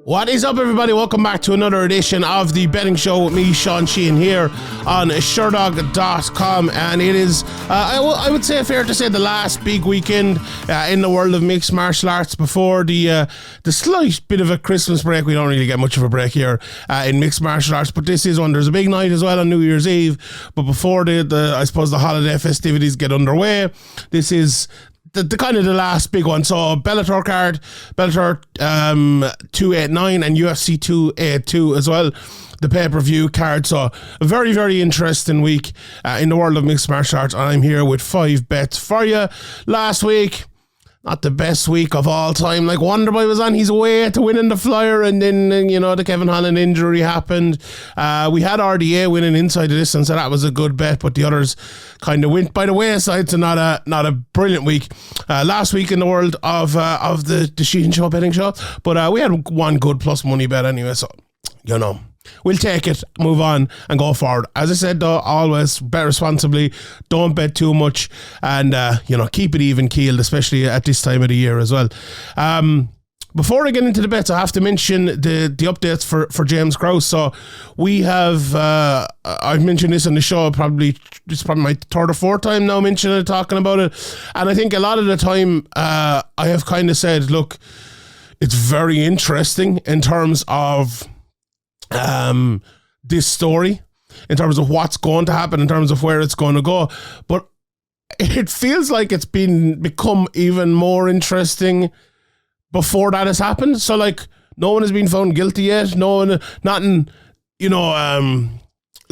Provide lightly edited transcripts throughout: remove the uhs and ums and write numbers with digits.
What is up, everybody? Welcome back to another edition of the betting show with me, Sean Sheehan, here on Sherdog.com, and it is, I would say, fair to say, the last big weekend in the world of mixed martial arts before the slight bit of a Christmas break. We don't really get much of a break here in mixed martial arts, but this is one. There's a big night as well on New Year's Eve, but before I suppose the holiday festivities get underway, this is the kind of the last big one. So Bellator card, Bellator 289 and UFC 282 as well, the pay-per-view card. So a very, very interesting week in the world of mixed martial arts. I'm here with 5 bets for you. Last week, not the best week of all time. Like, Wonderboy was on his way to winning the FLIER, and then, the Kevin Holland injury happened. We had RDA winning inside the distance, so that was a good bet, but the others kind of went by the wayside, so not a brilliant week. Last week in the world of the Sheehan show, betting show, but we had one good plus money bet anyway, so, we'll take it, move on, and go forward. As I said, though, always bet responsibly, don't bet too much, and, keep it even keeled, especially at this time of the year as well. Before I get into the bets, I have to mention the updates for James Krause. So we have, I've mentioned this on the show, this is probably my third or fourth time now talking about it. And I think a lot of the time I have kind of said, look, it's very interesting in terms of this story, in terms of what's going to happen, in terms of where it's going to go. But it feels like it's become even more interesting before that has happened. So, like, no one has been found guilty yet. Nothing,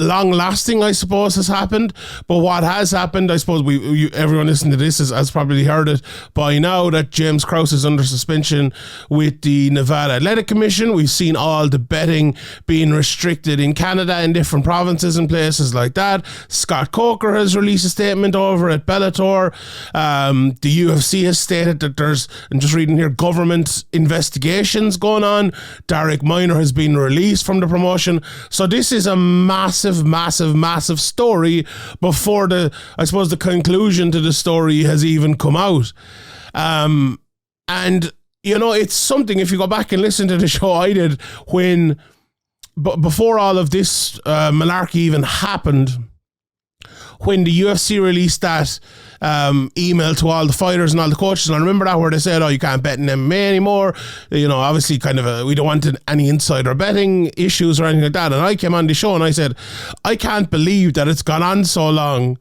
long-lasting, I suppose, has happened. But what has happened, I suppose, everyone listening to this has probably heard it by now, that James Krause is under suspension with the Nevada Athletic Commission. We've seen all the betting being restricted in Canada, in different provinces and places like that. Scott Coker has released a statement over at Bellator. The UFC has stated that there's, I'm just reading here, government investigations going on. Derek Minor has been released from the promotion. So this is a massive story before the conclusion to the story has even come out. And, it's something, if you go back and listen to the show I did before all of this malarkey even happened, when the UFC released that email to all the fighters and all the coaches, and I remember that, where they said, you can't bet in MMA anymore, obviously we don't want any insider betting issues or anything like that. And I came on the show and I said, I can't believe that it's gone on so long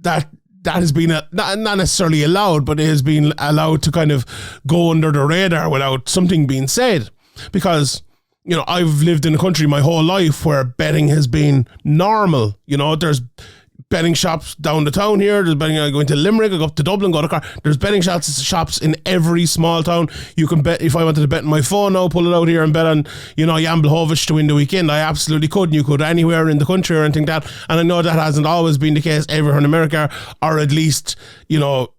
that has been not necessarily allowed, but it has been allowed to kind of go under the radar without something being said. Because I've lived in a country my whole life where betting has been normal. There's betting shops down the town here. There's betting. I go into Limerick, I go up to Dublin, go to Cork. There's betting shops in every small town. You can bet. If I wanted to bet on my phone now, pull it out here and bet on, Jan Blachowicz to win the weekend, I absolutely could. And you could anywhere in the country or anything like that. And I know that hasn't always been the case everywhere in America, or at least,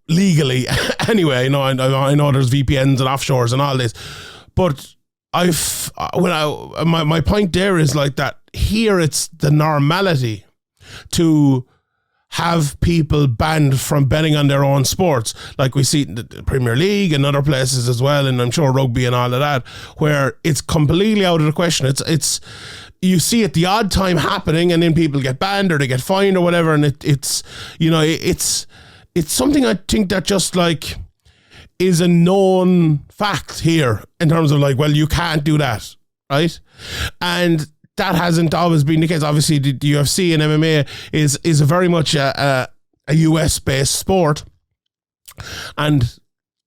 legally. Anyway, I know there's VPNs and offshores and all this. But my point there is like that here it's the normality to have people banned from betting on their own sports, like we see in the Premier League and other places as well, and I'm sure rugby and all of that, where it's completely out of the question. It's you see it the odd time happening, and then people get banned or they get fined or whatever, and it's something I think that just like is a known fact here in terms of like, well, you can't do that, right? And that hasn't always been the case. Obviously, the UFC and MMA is a very much a US-based sport. And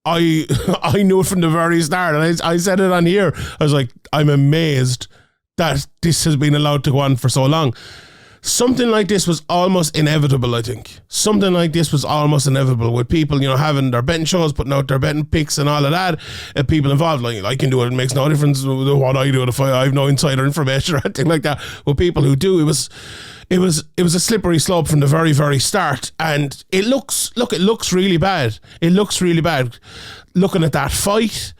I knew it from the very start. And I said it on here. I was like, I'm amazed that this has been allowed to go on for so long. Something like this was almost inevitable, I think. Something like this was almost inevitable, with people, having their betting shows, putting out their betting picks and all of that. People involved, like, I can do it. It makes no difference what I do if I have no insider information or anything like that. With people who do, it was a slippery slope from the very, very start. And it looks really bad. It looks really bad. Looking at that fight,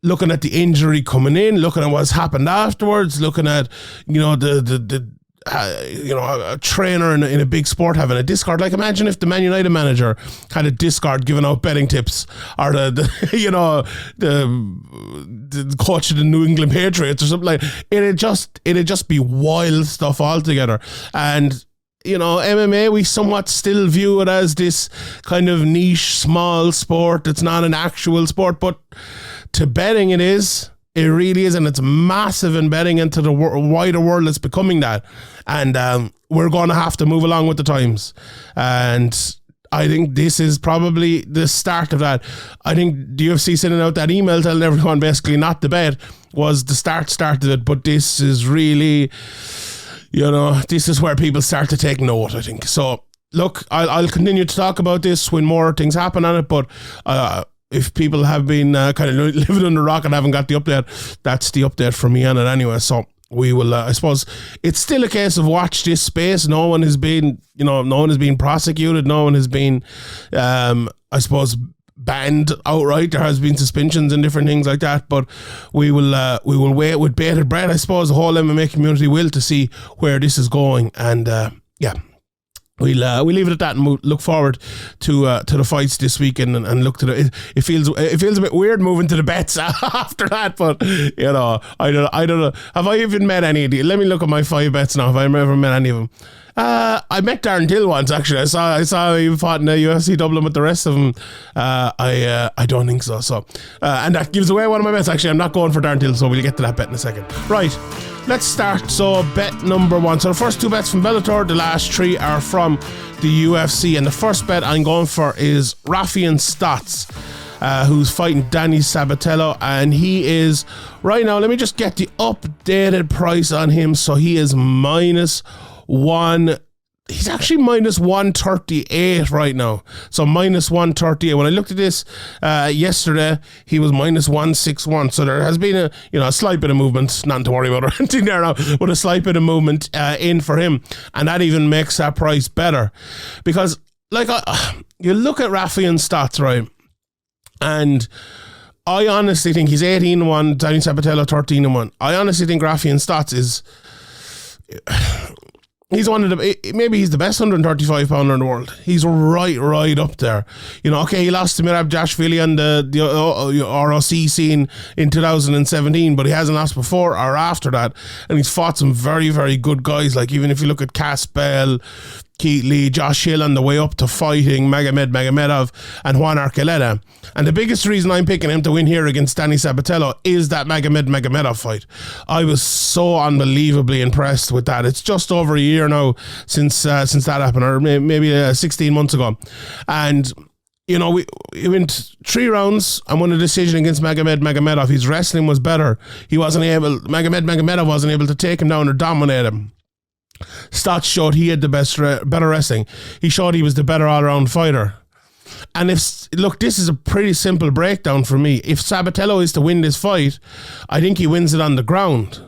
looking at the injury coming in, looking at what's happened afterwards, looking at, the a trainer in a big sport having a discard. Like, imagine if the Man United manager had a discard giving out betting tips, or the coach of the New England Patriots or something like. It'd just be wild stuff altogether. And MMA, we somewhat still view it as this kind of niche, small sport. It's not an actual sport, but to betting it is. It really is, and it's massive in betting into the wider world. It's becoming that, and we're going to have to move along with the times. And I think this is probably the start of that. I think the UFC sending out that email telling everyone basically not to bet was the start of it. But this is really, this is where people start to take note, I think. So look, I'll continue to talk about this when more things happen on it, but if people have been kind of living under a rock and haven't got the update, that's the update from me on it anyway. So we will, I suppose, it's still a case of watch this space. No one has been, no one has been prosecuted. No one has been, I suppose, banned outright. There has been suspensions and different things like that. But we will wait with bated breath. I suppose the whole MMA community will, to see where this is going. And yeah. We'll leave it at that and we'll look forward to the fights this weekend and look to the. It feels a bit weird moving to the bets after that, but I don't know. Have I even met any of these? Let me look at my 5 bets now. Have I ever met any of them? I met Darren Till once, actually. I saw he fought in the UFC Dublin with the rest of them. I don't think so. So and that gives away one of my bets. Actually, I'm not going for Darren Till, so we'll get to that bet in a second. Right. Let's start. So bet number 1. So the first 2 bets from Bellator, the last 3 are from the UFC. And the first bet I'm going for is Raufeon Stots, who's fighting Danny Sabatello. And he is, right now, let me just get the updated price on him. So he is -1. He's actually -138 right now. So -138. When I looked at this yesterday, he was -161. So there has been a slight bit of movement, not to worry about or anything there now, but a slight bit of movement in for him, and that even makes that price better, because like you look at Raufeon Stots, right, and I honestly think he's 18-1, Danny Sabatello 13-1. I honestly think Raufeon Stots is. He's one of the, maybe he's the best 135 pounder in the world. He's right up there. Okay, he lost to Mirab Jashvili on the ROC scene in 2017, but he hasn't lost before or after that. And he's fought some very, very good guys. Like, even if you look at Cass Bell, Keith Lee, Josh Hill on the way up to fighting Magomedov and Juan Archuleta. And the biggest reason I'm picking him to win here against Danny Sabatello is that Magomedov fight. I was so unbelievably impressed with that. It's just over a year now since that happened, or maybe 16 months ago. And we went 3 rounds and won a decision against Magomedov. His wrestling was better. Magomedov wasn't able to take him down or dominate him. Stots showed he had the better wrestling. He showed he was the better all-around fighter. And this is a pretty simple breakdown for me. If Sabatello is to win this fight, I think he wins it on the ground.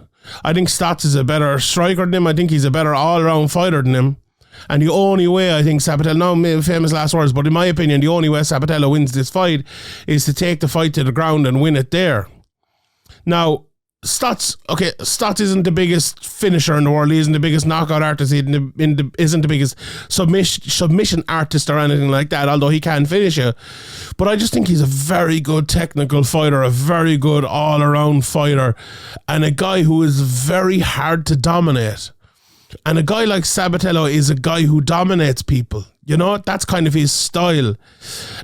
I think Stots is a better striker than him. I think he's a better all-around fighter than him. And the only way I think Sabatello, now famous last words, but in my opinion, the only way Sabatello wins this fight is to take the fight to the ground and win it there. Now, Stots isn't the biggest finisher in the world. He isn't the biggest knockout artist. He isn't the biggest submission artist or anything like that, although he can finish you. But I just think he's a very good technical fighter, a very good all-around fighter, and a guy who is very hard to dominate. And a guy like Sabatello is a guy who dominates people. That's kind of his style.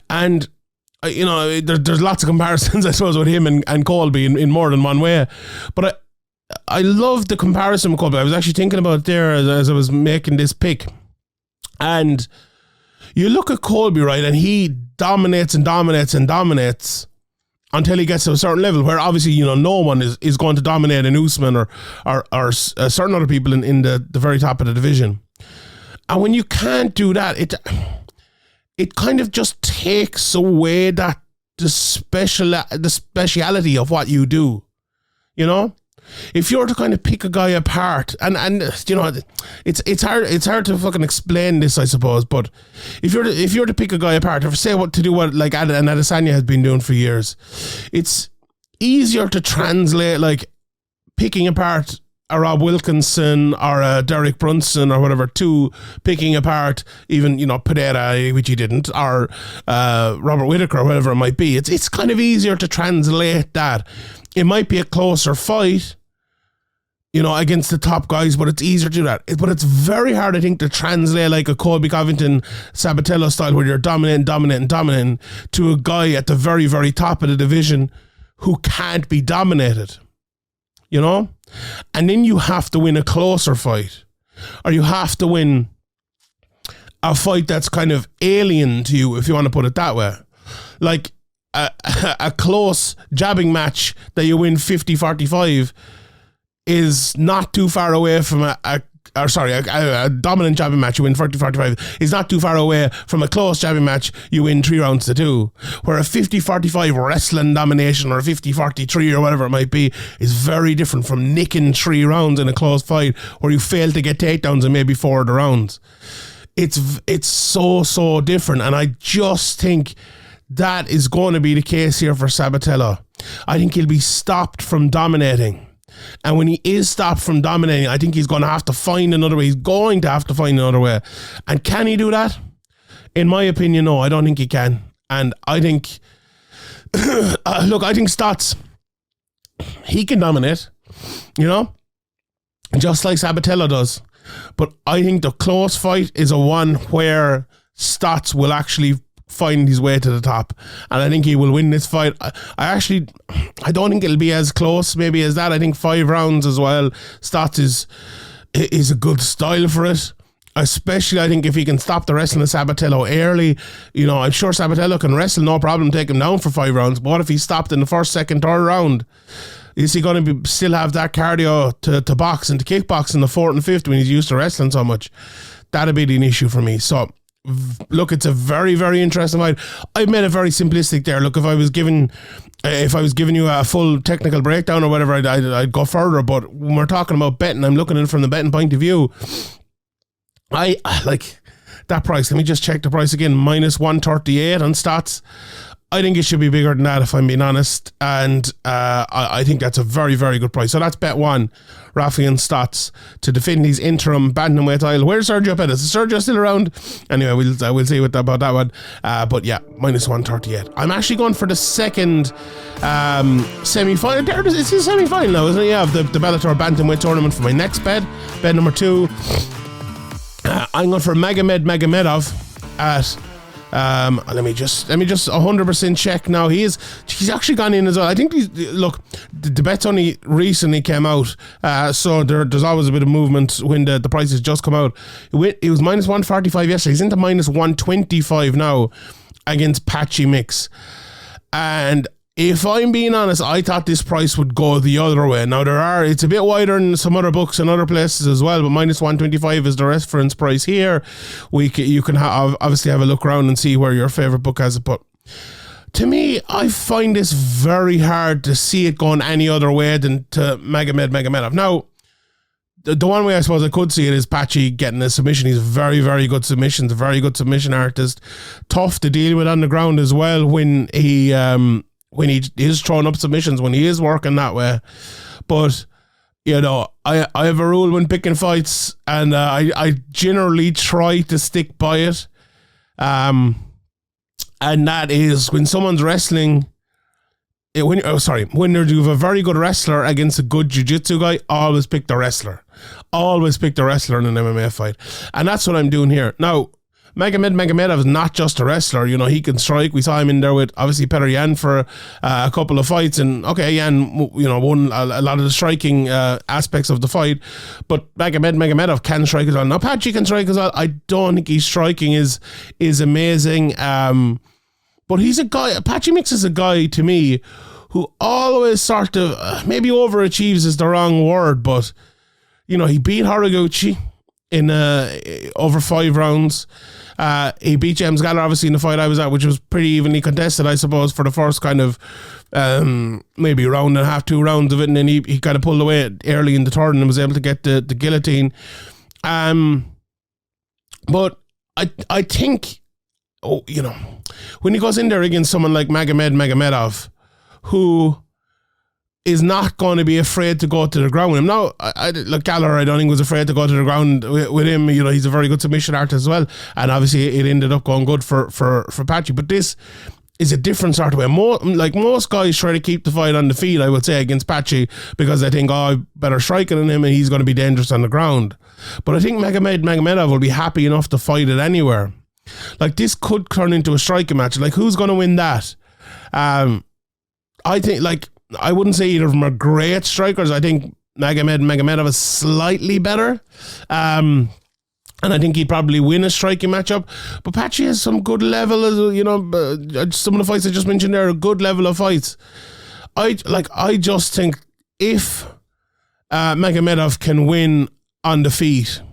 And there's lots of comparisons, I suppose, with him and Colby in more than one way. But I love the comparison with Colby. I was actually thinking about it there as I was making this pick. And you look at Colby, right, and he dominates and dominates and dominates until he gets to a certain level where obviously, no one is going to dominate an Usman or certain other people in the very top of the division. And when you can't do that, it kind of just takes away the speciality of what you do, If you're to kind of pick a guy apart, and it's hard to fucking explain this, I suppose. But if you're to pick a guy apart, or say what like Adesanya has been doing for years, it's easier to translate like picking apart a Rob Wilkinson or a Derek Brunson or whatever to picking apart even, Pereira, which he didn't, or Robert Whittaker or whatever it might be. It's kind of easier to translate that. It might be a closer fight, against the top guys, but it's easier to do that. But it's very hard, I think, to translate like a Colby Covington, Sabatello style where you're dominant to a guy at the very, very top of the division who can't be dominated, And then you have to win a closer fight, or you have to win a fight that's kind of alien to you, if you want to put it that way. Like a close jabbing match that you win 50-45 is not too far away from a dominant jabbing match you win 40-45 is not too far away from a close jabbing match you win 3-2. Where a 50-45 wrestling domination or a 50-43 or whatever it might be is very different from nicking 3 rounds in a close fight where you fail to get takedowns in maybe 4 of the rounds. It's so different, and I just think that is going to be the case here for Sabatello. I think he'll be stopped from dominating. And when he is stopped from dominating, I think he's going to have to find another way. He's going to have to find another way. And can he do that? In my opinion, no, I don't think he can. And I think, I think Stots, he can dominate, just like Sabatello does. But I think the close fight is a one where Stots will actually find his way to the top, and I think he will win this fight. I don't think it'll be as close maybe as that. I think 5 rounds as well. Stots is a good style for it, especially I think if he can stop the wrestling of Sabatello early. I'm sure Sabatello can wrestle, no problem, take him down for 5 rounds, but what if he stopped in the first, second, third round? Is he going to still have that cardio to box and to kickbox in the 4th and 5th when he's used to wrestling so much? That'd be an issue for me. So look, it's a very, very interesting fight. I've made it very simplistic there. Look, if I was giving you a full technical breakdown or whatever, I'd go further. But when we're talking about betting, I'm looking at it from the betting point of view. I like that price. Let me just check the price again. -138 on Stots. I think it should be bigger than that, if I'm being honest. And I think that's a very, very good price. So that's bet 1, Raufeon Stots to defend his interim bantamweight title. Where's Sergio Pettis? Is Sergio still around? Anyway, we'll see about that one. But yeah, -138. I'm actually going for the second semi-final. It's a semi-final now, isn't it? Yeah, of the Bellator bantamweight tournament for my next bet number 2. I'm going for Magomedov at... let me just 100% check now. He's actually gone in as well. I think the bets only recently came out, so there's always a bit of movement when the prices just come out. It was -145 yesterday. He's into -125 now against Patchy Mix. And if I'm being honest, I thought this price would go the other way. Now it's a bit wider than some other books and other places as well, but -125 is the reference price here. You can obviously have a look around and see where your favorite book has it. But to me, I find this very hard to see it going any other way than to Magomedov. Now, the one way I suppose I could see it is Patchy getting a submission. He's very, very good submissions, a very good submission artist. Tough to deal with on the ground as well when he is throwing up submissions, when he is working that way. But I have a rule when picking fights, and I generally try to stick by it, and that is when someone's wrestling, when you have a very good wrestler against a good jiu-jitsu guy, always pick the wrestler. Always pick the wrestler in an MMA fight, and that's what I'm doing here now. Magomedov is not just a wrestler. He can strike. We saw him in there with obviously Petr Yan for a couple of fights, and okay, Yan won a lot of the striking aspects of the fight, but Magomedov can strike as well. Now Patchy can strike as well. I don't think his striking is amazing, but he's a guy. Patchy Mix is a guy to me who always sort of maybe overachieves is the wrong word, but he beat Horiguchi in over 5 rounds. He beat James Krause obviously in the fight I was at, which was pretty evenly contested, I suppose, for the first kind of maybe round and a half, 2 rounds of it, and then he kind of pulled away early in the third and was able to get the guillotine. But I think, when he goes in there against someone like Magomedov, who is not going to be afraid to go to the ground with him. Now, look, Gallagher, I don't think was afraid to go to the ground with him. You know, he's a very good submission artist as well, and obviously it ended up going good for Paddy. But this is a different sort of way. Most guys try to keep the fight on the feet, I would say, against Paddy, because they think, I better strike it on him and he's going to be dangerous on the ground. But I think Magomedov will be happy enough to fight it anywhere. Like, this could turn into a striking match. Like, who's going to win that? I think, like, I wouldn't say either of them are great strikers. I think Magomedov is slightly better. And I think he'd probably win a striking matchup. But Paddy has some good level, you know, some of the fights I just mentioned there are a good level of fights. I just think if Magomedov can win on the feet,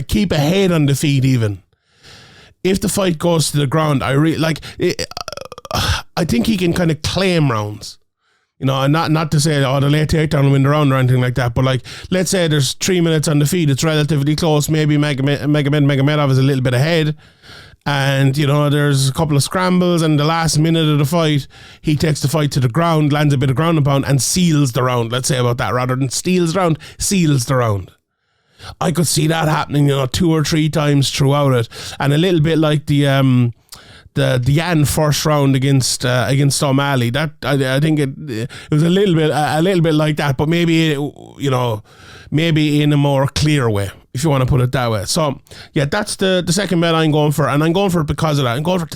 keep a head on the feet even. If the fight goes to the ground, I think he can kind of claim rounds. You know, and not to say, the late takedown will win the round or anything like that, but like, let's say there's 3 minutes on the feet, it's relatively close, maybe Magomedov is a little bit ahead, and, you know, there's a couple of scrambles, and the last minute of the fight, he takes the fight to the ground, lands a bit of ground and pound, and seals the round, let's say about that, rather than steals the round, seals the round. I could see that happening, you know, 2 or 3 times throughout it, and a little bit like the Yan first round against O'Malley. That I think it was a little bit like that, but maybe maybe in a more clear way, if you want to put it that way. So yeah, that's the second bet I'm going for, and I'm going for it because of that. I'm going for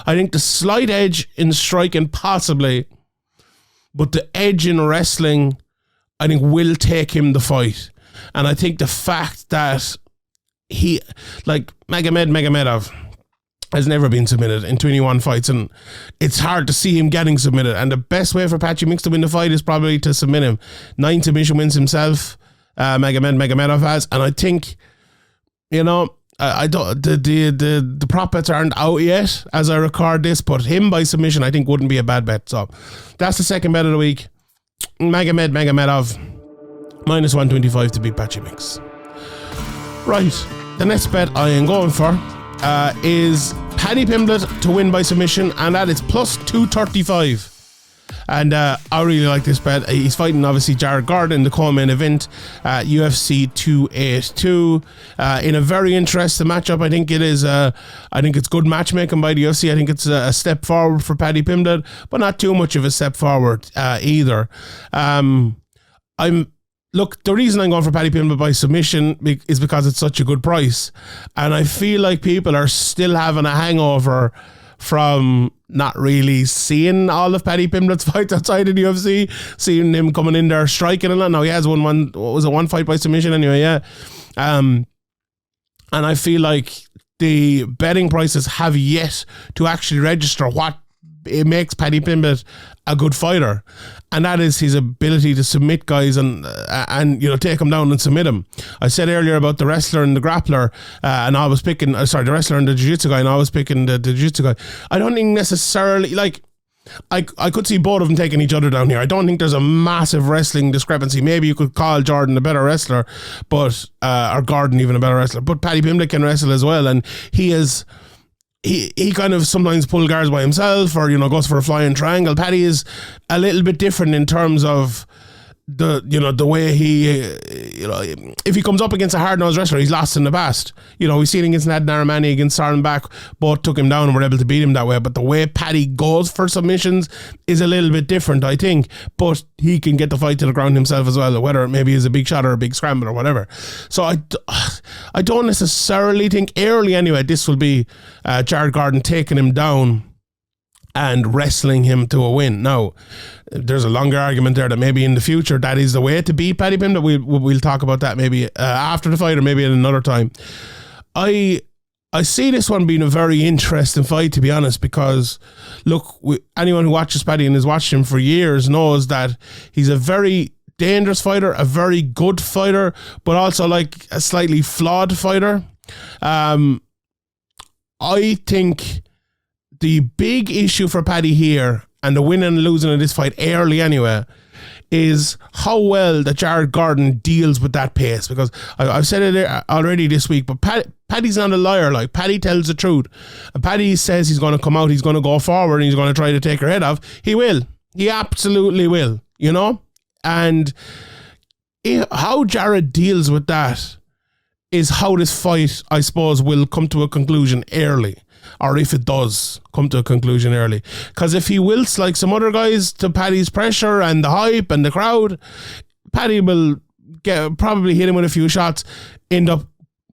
I think the slight edge in striking possibly, but the edge in wrestling I think will take him the fight, and I think the fact that he, like, Magomedov has never been submitted in 21 fights, and it's hard to see him getting submitted, and the best way for Paddy Mix to win the fight is probably to submit him. 9 submission wins himself, Magomedov has, and I think, you know, I don't, the prop bets aren't out yet as I record this, but him by submission I think wouldn't be a bad bet. So that's the second bet of the week. Magomedov minus 125 to beat Paddy Mix. Right, the next bet I am going for is Paddy Pimblett to win by submission, and that is plus 235. And I really like this bet. He's fighting obviously Jared Gordon in the co-main event, UFC 282, in a very interesting matchup. I think it is. I think it's good matchmaking by the UFC. I think it's a step forward for Paddy Pimblett, but not too much of a step forward either. Look, the reason I'm going for Paddy Pimblett by submission is because it's such a good price. And I feel like people are still having a hangover from not really seeing all of Paddy Pimblett's fights outside of the UFC, seeing him coming in there striking a lot. Now he has one fight by submission anyway, yeah. And I feel like the betting prices have yet to actually register what it makes Paddy Pimblett a good fighter, and that is his ability to submit guys and you know, take them down and submit them. I said earlier about the wrestler and the grappler, and I was picking the wrestler and the jiu-jitsu guy, and I was picking the jiu-jitsu guy. I don't think necessarily, like, I could see both of them taking each other down here. I don't think there's a massive wrestling discrepancy. Maybe you could call Jordan a better wrestler, but or Gordon even a better wrestler, but Paddy Pimblett can wrestle as well, and he kind of sometimes pull guards by himself, or, you know, goes for a flying triangle. Paddy is a little bit different in terms of the way he, if he comes up against a hard-nosed wrestler, he's lost in the past. You know, we've seen against Nad Narimani, against Sarenbach, both took him down and were able to beat him that way. But the way Paddy goes for submissions is a little bit different, I think. But he can get the fight to the ground himself as well, whether it maybe is a big shot or a big scramble or whatever. So I don't necessarily think, early anyway, this will be Jared Gordon taking him down and wrestling him to a win. Now, there's a longer argument there that maybe in the future that is the way to beat Paddy Pimblett. We'll talk about that maybe after the fight, or maybe at another time. I see this one being a very interesting fight, to be honest, because look, anyone who watches Paddy and has watched him for years knows that he's a very dangerous fighter, a very good fighter, but also like a slightly flawed fighter. I think the big issue for Paddy here, and the winning and losing of this fight early anyway, is how well that Jared Gordon deals with that pace. Because I've said it already this week, but Paddy's not a liar. Like, Paddy tells the truth. And Paddy says he's going to come out, he's going to go forward, and he's going to try to take her head off. He will. He absolutely will, you know? And how Jared deals with that is how this fight, I suppose, will come to a conclusion early. Or if it does come to a conclusion early. Because if he wilts like some other guys to Paddy's pressure and the hype and the crowd, Paddy will probably hit him with a few shots, end up,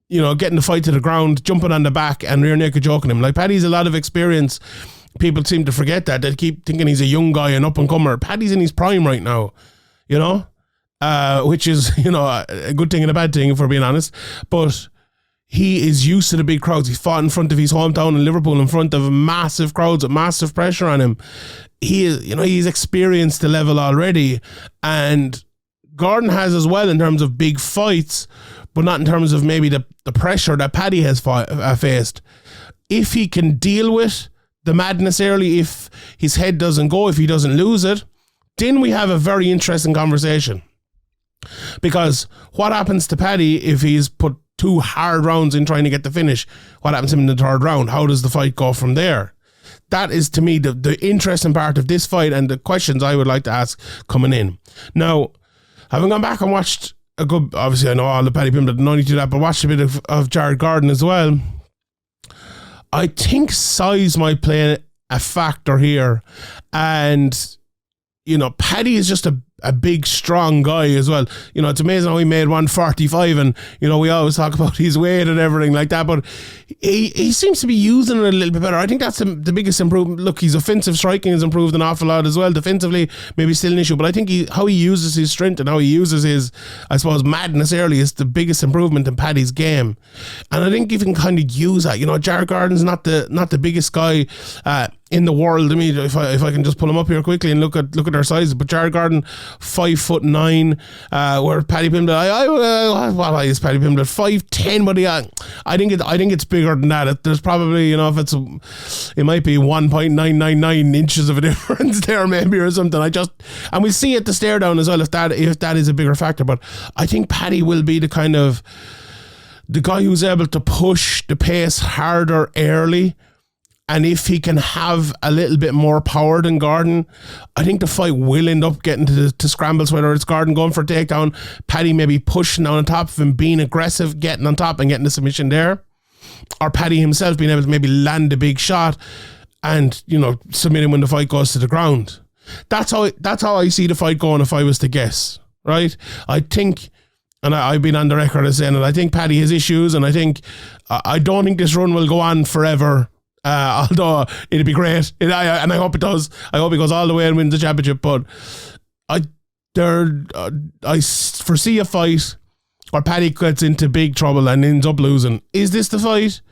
you know, getting the fight to the ground, jumping on the back and rear naked choking him. Like, Paddy's a lot of experience. People seem to forget that. They keep thinking he's a young guy, an up-and-comer. Paddy's in his prime right now, you know? Which is, you know, a good thing and a bad thing, if we're being honest. But he is used to the big crowds. He's fought in front of his hometown in Liverpool, in front of massive crowds with massive pressure on him. He is, you know, he's experienced the level already. And Gordon has as well in terms of big fights, but not in terms of maybe the pressure that Paddy has faced. If he can deal with the madness early, if his head doesn't go, if he doesn't lose it, then we have a very interesting conversation. Because what happens to Paddy if he's put 2 hard rounds in trying to get the finish? What happens to him in the 3rd round? How does the fight go from there? That is, to me, the interesting part of this fight and the questions I would like to ask coming in. Now, having gone back and watched a good, obviously I know all the Paddy Pimblett, no need to do that, but watched a bit of Jared Gordon as well. I think size might play a factor here. And, you know, Paddy is just a big, strong guy as well. You know, it's amazing how he made 145 and, you know, we always talk about his weight and everything like that, but he seems to be using it a little bit better. I think that's the biggest improvement. Look, his offensive striking has improved an awful lot as well. Defensively, maybe still an issue, but I think how he uses his strength and how he uses his, I suppose, madness early is the biggest improvement in Paddy's game. And I think you can kind of use that. You know, Jared Gordon's not the biggest guy in the world. I mean, if I can just pull him up here quickly and look at their sizes, but Jared Gordon 5'9", where Paddy Pimblett, what is Paddy Pimblett? 5'10", but I think it's bigger than that. There's probably, you know, it might be 1.999 inches of a difference there, maybe, or something. And we see it the stare down as well if that is a bigger factor. But I think Paddy will be the guy who's able to push the pace harder early. And if he can have a little bit more power than Gordon, I think the fight will end up getting to scrambles, whether it's Gordon going for a takedown, Paddy maybe pushing on top of him, being aggressive, getting on top and getting the submission there, or Paddy himself being able to maybe land a big shot and, you know, submit him when the fight goes to the ground. That's how I see the fight going if I was to guess, right? I think, and I've been on the record as saying that I think Paddy has issues, and I don't think this run will go on forever. Although it'd be great, and I hope it does. I hope he goes all the way and wins the championship. But I foresee a fight where Paddy gets into big trouble and ends up losing. Is this the fight?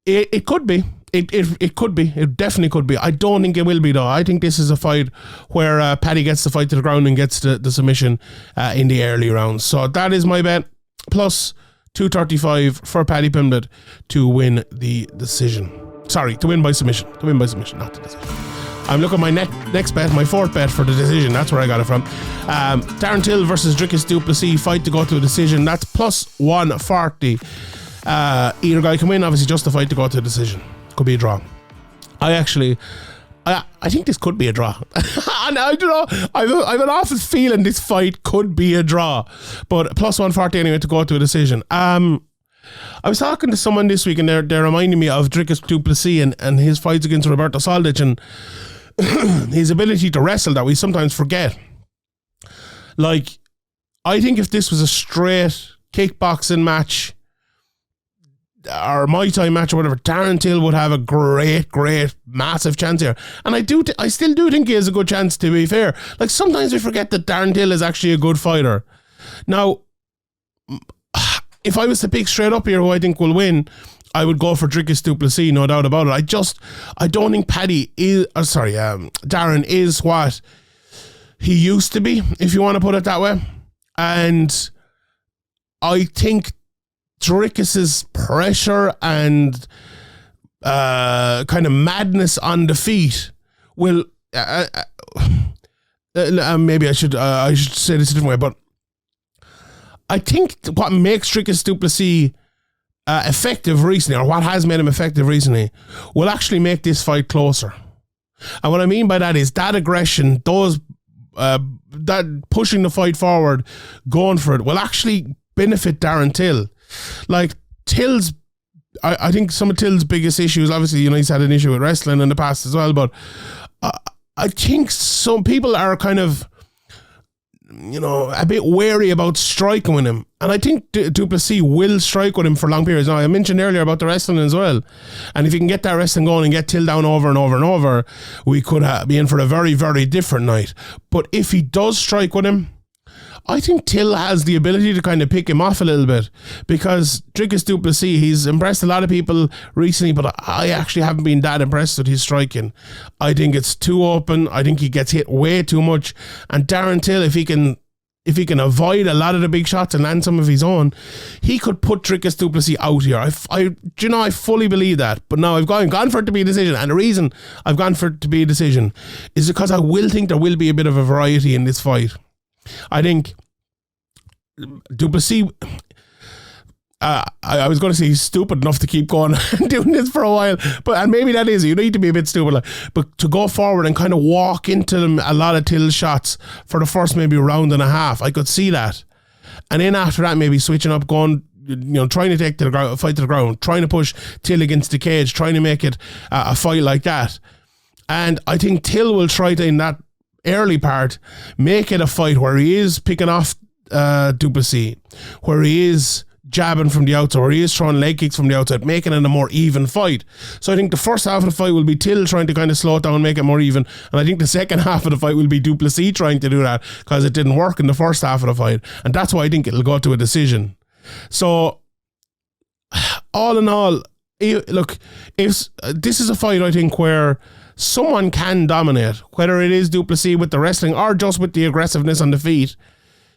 It could be. It could be. It definitely could be. I don't think it will be though. I think this is a fight where Paddy gets the fight to the ground and gets the submission in the early rounds. So that is my bet. Plus 235 for Paddy Pimblett to win the decision. Sorry, to win by submission. To win by submission, not the decision. I'm looking at my next bet, my 4th bet for the decision. That's where I got it from. Darren Till versus Dricus du Plessis, fight to go to a decision. That's plus 140. Either guy can win, obviously just the fight to go to a decision. Could be a draw. I think this could be a draw. And I don't know, I've an awful feeling this fight could be a draw. But plus 140 anyway to go to a decision. I was talking to someone this week and they're reminding me of Dricus du Plessis and his fights against Roberto Soldic and his ability to wrestle that we sometimes forget. Like, I think if this was a straight kickboxing match or Muay Thai match or whatever, Darren Till would have a great, massive chance here. And I still do think he has a good chance, to be fair. Like, sometimes we forget that Darren Till is actually a good fighter. Now, if I was to pick straight up here who I think will win, I would go for Dricus du Plessis, no doubt about it. I don't think Darren is what he used to be, if you want to put it that way. And I think Dricus's pressure and kind of madness on the feet will maybe I should say this a different way, but I think what makes Dricus du Plessis effective recently, or what has made him effective recently, will actually make this fight closer. And what I mean by that is that aggression, that pushing the fight forward, going for it, will actually benefit Darren Till. Like, Till's, I think some of Till's biggest issues, obviously, he's had an issue with wrestling in the past as well, but I think some people are kind of, a bit wary about striking with him. And I think Du Plessis will strike with him for long periods. Now, I mentioned earlier about the wrestling as well. And if you can get that wrestling going and get Till down over and over and over, we could be in for a very, very different night. But if he does strike with him, I think Till has the ability to kind of pick him off a little bit, because Dricus Du Plessis, he's impressed a lot of people recently, but I actually haven't been that impressed with his striking. I think it's too open. I think he gets hit way too much. And Darren Till, if he can avoid a lot of the big shots and land some of his own, he could put Dricus Du Plessis out here. I fully believe that. But now I've gone for it to be a decision. And the reason I've gone for it to be a decision is because I will think there will be a bit of a variety in this fight. I think Du Plessis, I was going to say he's stupid enough to keep going and doing this for a while, and maybe that is, you need to be a bit stupid, but to go forward and kind of walk into them a lot of Till shots for the first maybe round and a half, I could see that. And then after that, maybe switching up, going, trying to take to the ground, fight to the ground, trying to push Till against the cage, trying to make it a fight like that. And I think Till will try to, in that early part, make it a fight where he is picking off Du Plessis, where he is jabbing from the outside, where he is throwing leg kicks from the outside, making it a more even fight. So I think the first half of the fight will be Till trying to kind of slow it down and make it more even, and I think the second half of the fight will be Du Plessis trying to do that, because it didn't work in the first half of the fight, and that's why I think it'll go to a decision. So all in all, look, if this is a fight, I think, where someone can dominate, whether it is Du Plessis with the wrestling or just with the aggressiveness on the feet.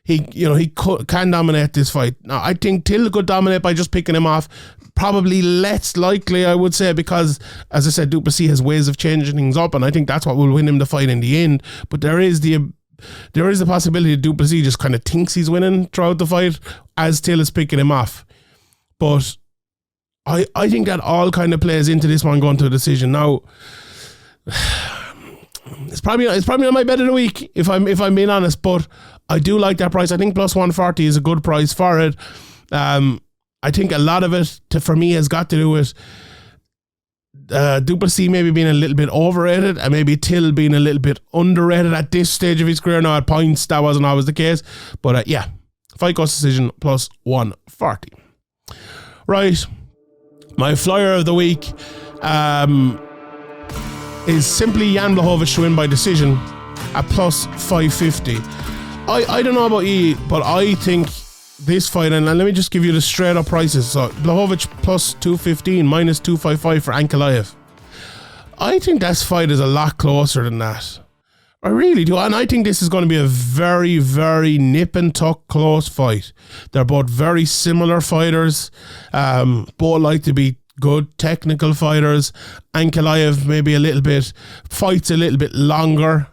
He can dominate this fight. Now, I think Till could dominate by just picking him off. Probably less likely, I would say, because, as I said, Du Plessis has ways of changing things up, and I think that's what will win him the fight in the end. But there is the possibility that Du Plessis just kind of thinks he's winning throughout the fight as Till is picking him off. But I think that all kind of plays into this one going to a decision. Now, it's probably not my bet of the week, if I'm being honest, but I do like that price. I think plus 140 is a good price for it. I think a lot of it, for me, has got to do with Du Plessis maybe being a little bit overrated, and maybe Till being a little bit underrated at this stage of his career. Now, at points, that wasn't always the case. But yeah, fight goes decision plus 140. Right. My flyer of the week is simply Jan Blachowicz to win by decision at plus 550. I don't know about you, but I think this fight, and let me just give you the straight up prices. So Blachowicz plus 215, minus 255 for Ankalaev. I think this fight is a lot closer than that. I really do. And I think this is going to be a very, very nip and tuck close fight. They're both very similar fighters. Both like to be good technical fighters. Ankalaev maybe fights a little bit longer,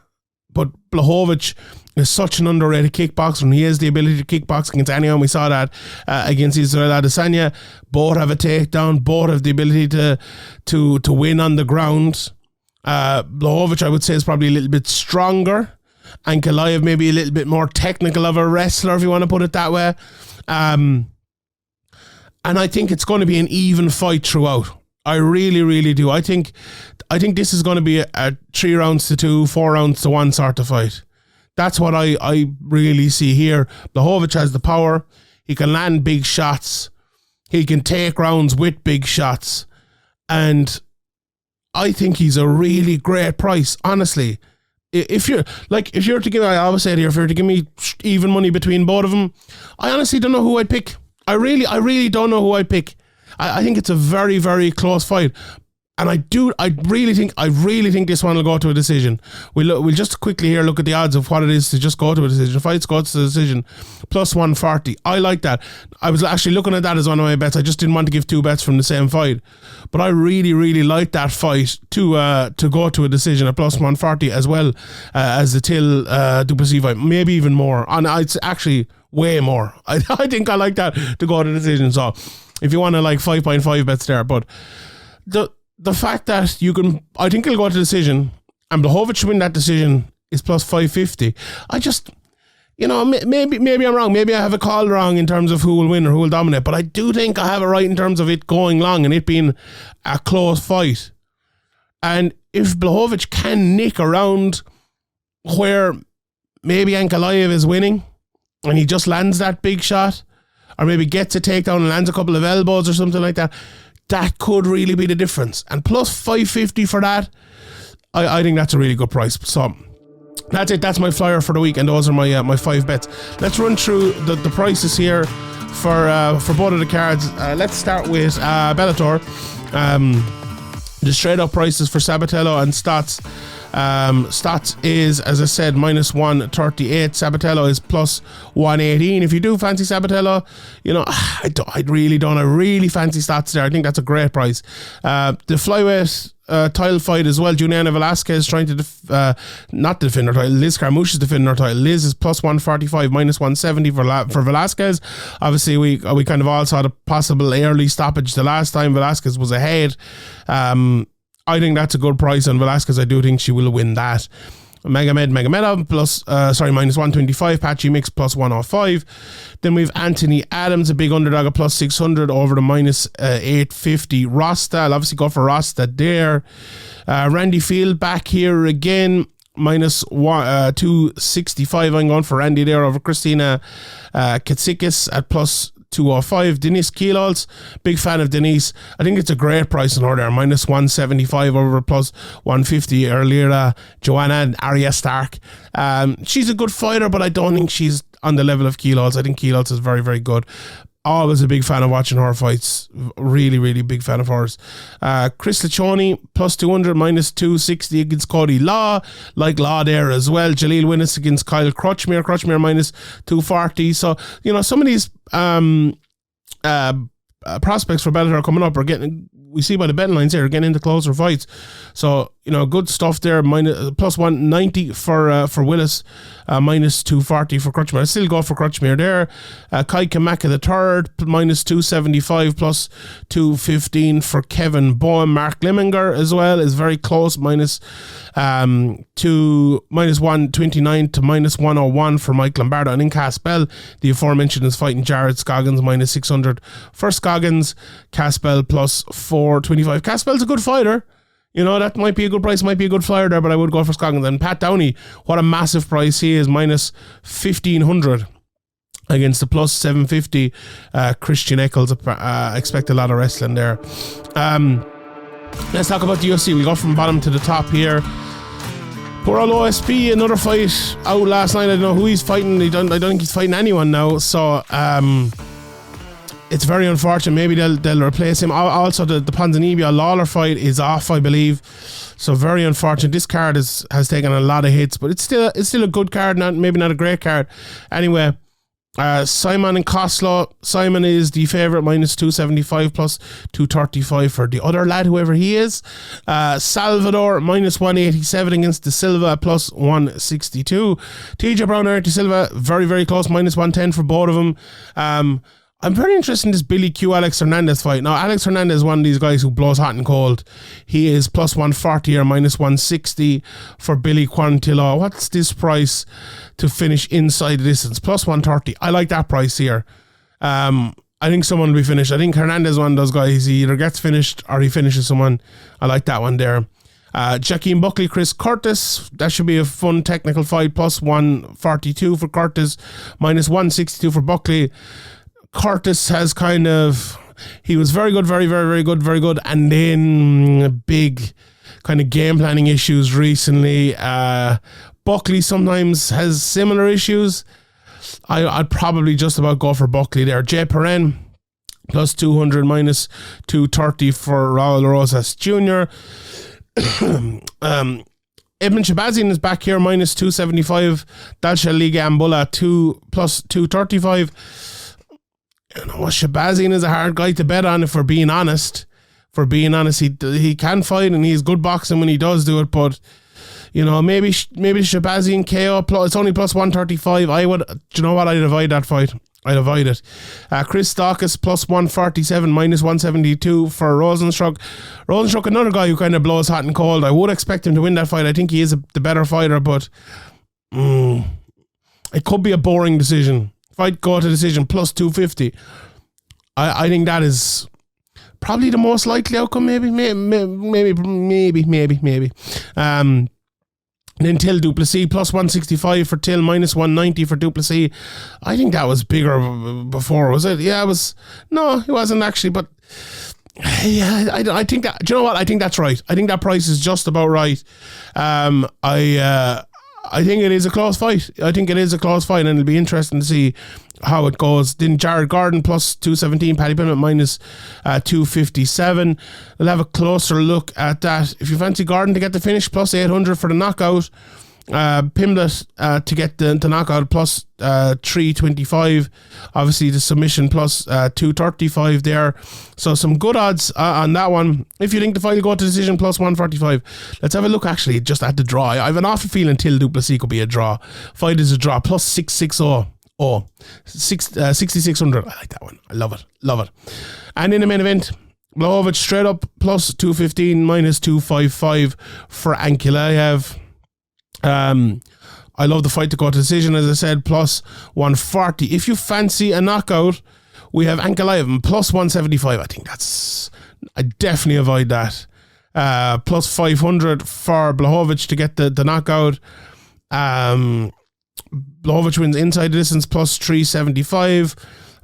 but Blachowicz is such an underrated kickboxer, and he has the ability to kickbox against anyone. We saw that against Israel Adesanya. Both have a takedown. Both have the ability to win on the ground. Blachowicz, I would say, is probably a little bit stronger. Ankalaev maybe a little bit more technical of a wrestler, if you want to put it that way. And I think it's going to be an even fight throughout. I really, really do. I think this is going to be a 3 rounds to 2, 4 rounds to 1 sort of fight. That's what I really see here. Blachowicz has the power. He can land big shots. He can take rounds with big shots. And I think he's a really great price, honestly. If you're to give me, I always say it here, if you're to give me even money between both of them, I honestly don't know who I'd pick. I really don't know who I'd pick. I think it's a very, very close fight. And I really think this one will go to a decision. We'll just quickly here look at the odds of what it is to just go to a decision. Fights go to a decision, plus 140. I like that. I was actually looking at that as one of my bets. I just didn't want to give 2 bets from the same fight. But I really, really like that fight to go to a decision at plus 140, as well as the Till Du Plessis fight. Maybe even more. And it's actually way more. I think I like that to go to a decision. So if you want to, like, 5.5 bets there. But the fact that I think it'll go to decision, and Blachowicz to win that decision is plus 550. I just, maybe I'm wrong. Maybe I have a call wrong in terms of who will win or who will dominate, but I do think I have it right in terms of it going long and it being a close fight. And if Blachowicz can nick around where maybe Ankalaev is winning and he just lands that big shot, or maybe gets a takedown and lands a couple of elbows or something like that, that could really be the difference. And plus 550 for that, I think that's a really good price. So that's it. That's my flyer for the week, and those are my 5 bets. Let's run through the prices here for both of the cards. Let's start with Bellator. The straight up prices for Sabatello and Stots. Stots is, as I said, minus 138. Sabatello is plus 118. If you do fancy Sabatello, I really fancy Stots there. I think that's a great price. The flyweight title fight as well. Juliana Velasquez trying to not defend her title. Liz Carmouche is defending her title. Liz is plus 145, minus 170 for Velasquez. Obviously, we kind of all saw the possible early stoppage the last time Velasquez was ahead. I think that's a good price on Velasquez. I do think she will win that. Magomedov minus 125. Paddy Mix plus 105. Then we've Anthony Adams, a big underdog at plus 600 over the minus 850. Rasta, I'll obviously go for Rasta there. Randy Field back here again, minus 265. I'm going for Randy there over Christina Katsikis at plus 205. Denise Kielholz, big fan of Denise. I think it's a great price on her there, minus 175 over plus 150 earlier. Joanna and Arya Stark. She's a good fighter, but I don't think she's on the level of Kielholz. I think Kielholz is very, very good. Always a big fan of watching her fights. Really, really big fan of hers. Chris Lachoni, plus 200, minus 260 against Cody Law. Like Law there as well. Jaleel Winnis against Kyle Crutchmere. Crutchmere minus 240. So, some of these prospects for Bellator are coming up are getting, we see by the betting lines here, getting into closer fights. So, good stuff there. Plus 190 for Willis, minus 240 for Crutchmere. I still go for Crutchmere there. Kai Kamaka the third, minus 275, plus 215 for Kevin Bowen. Mark Limminger as well is very close, minus 129 to minus 101 for Mike Lombardo. And in Caspel, the aforementioned is fighting Jared Scoggins, minus 600 for Scoggins. Caspel plus 425. Caspel's a good fighter. That might be a good price, might be a good flyer there, but I would go for Scoggins. And Pat Downey, what a massive price he is, minus 1,500 against the plus 750 Christian Eccles. Expect a lot of wrestling there. Let's talk about the UFC. We go from bottom to the top here. Poor old OSP, another fight out last night. I don't know who he's fighting. I don't think he's fighting anyone now. So, it's very unfortunate. Maybe they'll replace him. Also, the Ponzinibbio Lawler fight is off, I believe. So very unfortunate. This card has taken a lot of hits, but it's still a good card. Maybe not a great card. Anyway, Simon and Koslow. Simon is the favourite, minus 275 plus 235 for the other lad, whoever he is. Salvador, minus 187 against De Silva, plus 162. TJ Brown and De Silva, very, very close, minus 110 for both of them. I'm very interested in this Billy Q Alex Hernandez fight. Now, Alex Hernandez is one of these guys who blows hot and cold. He is plus 140 or minus 160 for Billy Quarantillo. What's this price to finish inside the distance? Plus 130. I like that price here. I think someone will be finished. I think Hernandez is one of those guys. He either gets finished or he finishes someone. I like that one there. Jakeem Buckley, Chris Curtis. That should be a fun technical fight. Plus 142 for Curtis. Minus 162 for Buckley. Curtis has he was very good, very, very, very good, very good. And then big kind of game planning issues recently. Buckley sometimes has similar issues. I'd probably just about go for Buckley there. Jay Perrin, plus 200, minus 230 for Raul Rosas Jr. Edmund Shabazian is back here, minus 275. Dalsha Liga Ambula, plus 235. Shabazian is a hard guy to bet on, if we're being honest. He can fight and he's good boxing when he does do it, but maybe Shabazian KO, it's only plus 135. I'd avoid that fight. I'd avoid it. Chris Stots plus 147, minus 172 for Rosenstruck. Rosenstruck, another guy who kind of blows hot and cold. I would expect him to win that fight. I think he is the better fighter, but it could be a boring decision. Fight go to decision plus 250. I think that is probably the most likely outcome. Maybe. Then Till Duplessis plus 165 for Till, minus 190 for Duplessis. I think that was bigger before, was it? Yeah, it was. No, it wasn't actually, but yeah, I think that. Do you know what? I think that's right. I think that price is just about right. I think it is a close fight. And it'll be interesting to see how it goes. Then Jared Gordon plus 217, Paddy Pimblett minus 257. We'll have a closer look at that. If you fancy Gordon to get the finish, plus 800 for the knockout. Pimblett to get the knockout plus 325. Obviously the submission plus 235 there. So some good odds on that one. If you think the fight will go to decision, plus 145. Let's have a look actually just at the draw. I have an awful feeling Till Duplessis could be a draw. Fight is a draw, plus 660. 6,600. I like that one. I love it. And in the main event, Blachowicz straight up plus 215, minus 255 for Ankalaev. I love the fight to go to decision, as I said, plus 140. If you fancy a knockout, we have Ankalaev plus 175. I definitely avoid that. Plus 500 for Blachowicz to get the knockout. Blachowicz wins inside the distance, plus 375.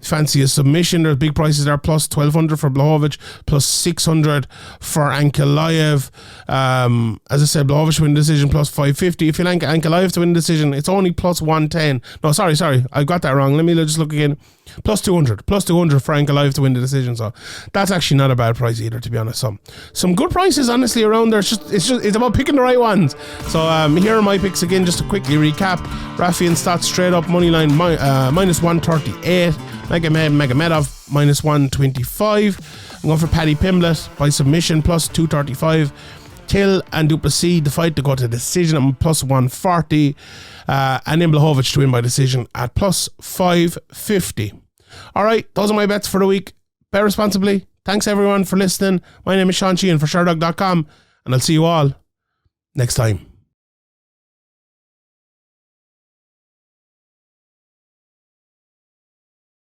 Fancy a submission, there's big prices there, plus 1200 for Blachowicz, plus 600 for Ankalaev. As I said, Blachowicz win decision, plus 550. If you like Ankalaev to win decision, it's only plus 110. No, sorry, I got that wrong. Let me just look again. Plus 200 for Ankalaev to win the decision. So that's actually not a bad price either, to be honest. Some good prices honestly around there. It's about picking the right ones. So here are my picks again, just to quickly recap. Raufeon Stots straight up money line, minus 138. Magomedov minus 125. I'm going for Paddy Pimblett by submission, plus 235. Till and Duplessis, the fight to go to decision, I'm plus 140. And then Blachowicz to win by decision at plus 550. Alright, those are my bets for the week. Bet responsibly. Thanks everyone for listening. My name is Sheehan for Sherdog.com, and I'll see you all next time.